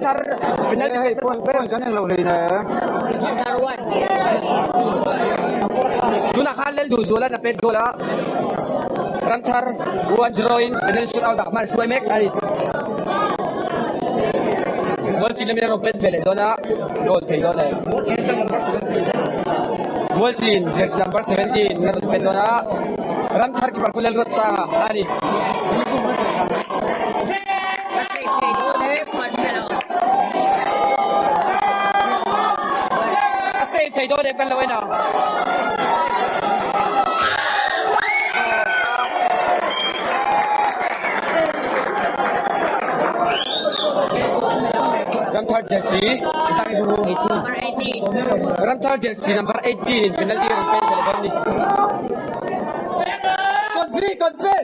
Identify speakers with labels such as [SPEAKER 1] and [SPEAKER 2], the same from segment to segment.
[SPEAKER 1] thar penalty
[SPEAKER 2] hey point kan yang lo hei na
[SPEAKER 1] tuna khalel du zola na pet gola ram thar 1-0 in penalty shootout dak man suai mek ari gol chin lemina no pet vele dona gol thei dona gol chin jersey number 17 na pet dona ram thar ki parkulel rot sa ari thầy đôi đẹp bên lối nào Ramthar jersey number 18 Ramthar jersey number 18 penalty penalty concede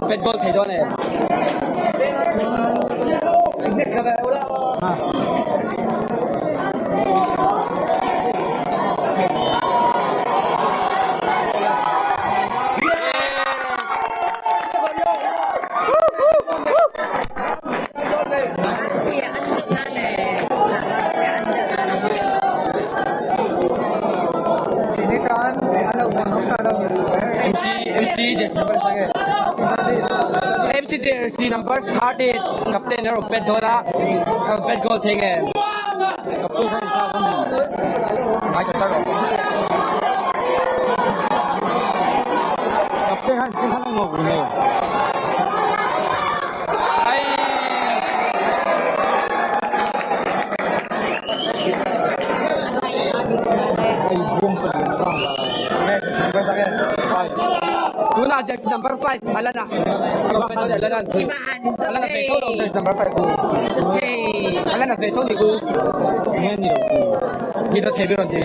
[SPEAKER 1] pet goal thầy đôi này MC jersey number 30 captain of pet dora pet goal thing hai captain han chin han ngok ne Tuna jersey number 5 alana alana beto jersey number 5 alana beto ni ku ni to thebe ron di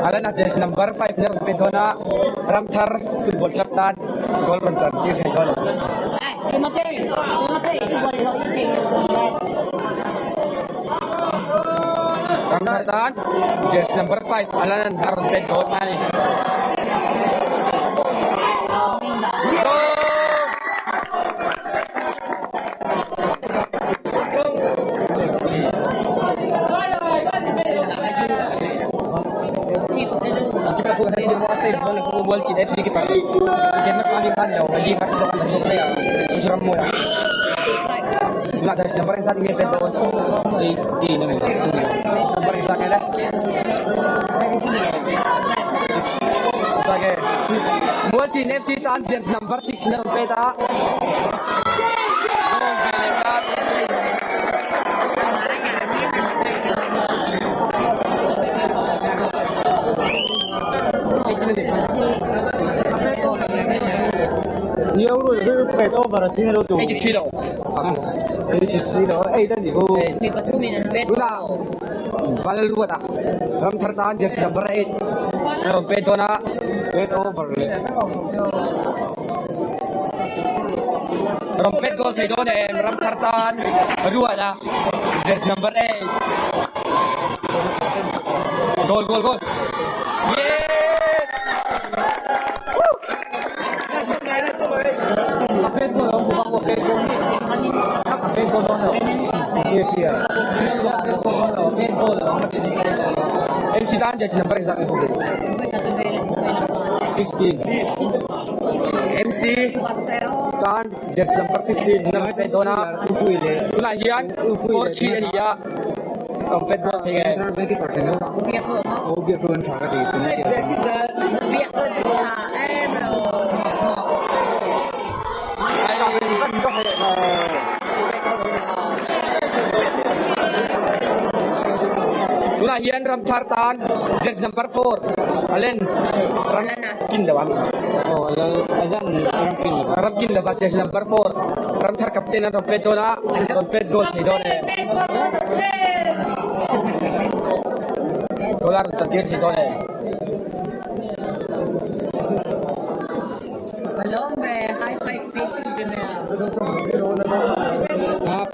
[SPEAKER 1] alana jersey number 5 ner beto na Ramthar football captain goal ron chan ki thei goal Ramthar tan jersey number 5 alana ron beto mani Bol chin FC ki par game mas ali kan lo lagi kat so kan so ya usuram mo ya na dari number yang saat ini pet di ini number yang saat ini sebagai bol chin FC tan jersey number 6 na peta Euro itu pet over sih lo tuh. 83 loh. 83 loh. Itu nih bu. Udah. Balas dua dah. Ramthar tan jersey number 8. Pet dona. Pet over. Rompet goal saya dona Ramthar tan. Dua dah. Jersey number 8. Gol. MC tan jersey number yang sangat bagus. 15. MC tan jersey number 15 number pet dona tuna hian 4-3 ani ya pet goal thei nge biak luôn thả cái Tuna hian Ramthar tan jersey number 4 alen Ramkin dawan Ramkin dapat jersey number 4 Ramthar kapten dan pet dona pet goal thei dona dolar terjadi thei dona
[SPEAKER 3] belum high five pitch gimana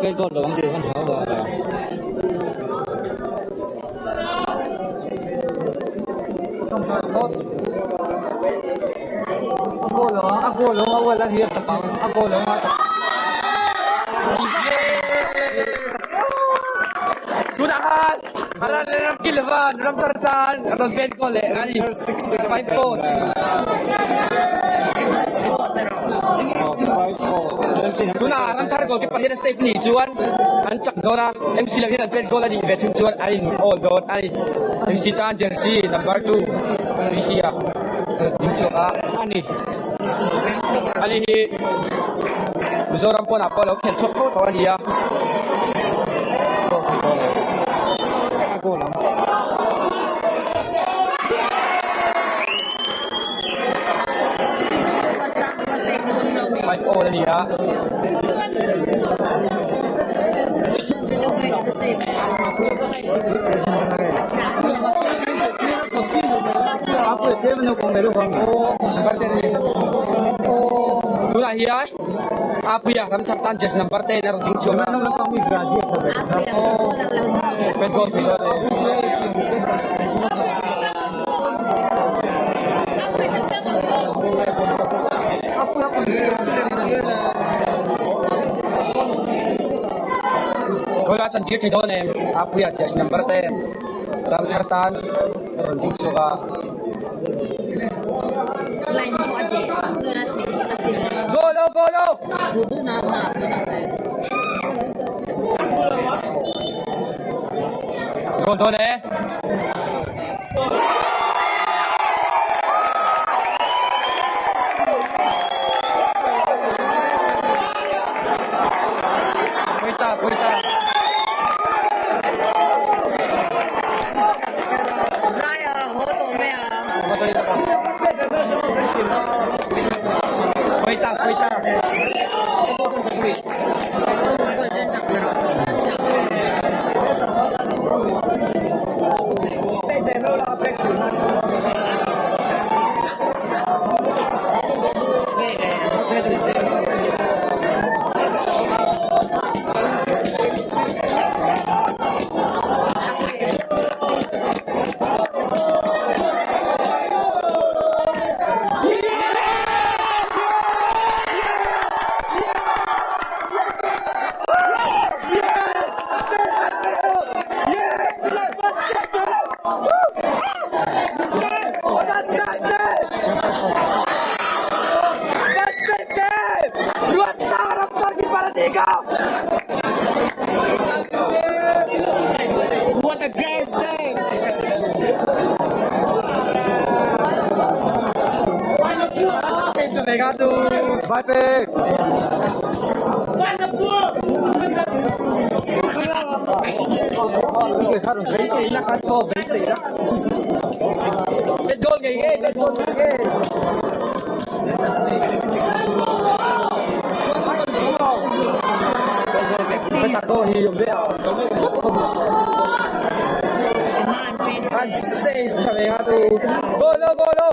[SPEAKER 2] pet goal dawan dia kan tahu lah long awal lang hiya tapang. Ako long ata.
[SPEAKER 1] Gunakan! Para na ng kilban, ng tartan, at ang bed ko, ali, 5-4.
[SPEAKER 2] 5-4.
[SPEAKER 1] Guna, ang targo, kipahira sa ni Juan, ang tsak dora, MC lang ang bed ko, ali, veteran Juan, ali, all dot, ali, MC Tan, jersey, number 2, PC ya. Dito ka,
[SPEAKER 2] Ani.
[SPEAKER 1] ali, gusto rin po na, Polo, kensok po, tawa niya.
[SPEAKER 2] Ako lang.
[SPEAKER 1] Five all na niya.
[SPEAKER 2] Ako ito man kung meron ako.
[SPEAKER 1] Guna hiya, apo ya, ram tartan, just number 10, naroon din siya.
[SPEAKER 2] Ano lang pang migrazi ako.
[SPEAKER 1] Bed ko, bed ko, Guna chan dia thay don em, apo ya, just number 10, ram tartan, naroon din siya.
[SPEAKER 3] Lain po ade, sakto natin sa sila.
[SPEAKER 1] Golo, golo!
[SPEAKER 3] Budo na ma,
[SPEAKER 1] Golo eh. Puita, puita.
[SPEAKER 3] Zaya, hoto mea.
[SPEAKER 1] Puita, puita.
[SPEAKER 3] Golden sakto.
[SPEAKER 1] What a great day! Obrigado!
[SPEAKER 2] Vai pe. Haron base ila ka to base ila.
[SPEAKER 1] Bed goal gay, bed goal gay. Basta ko hiyong dia.
[SPEAKER 3] Man,
[SPEAKER 1] Save, obrigado! Golo, golo!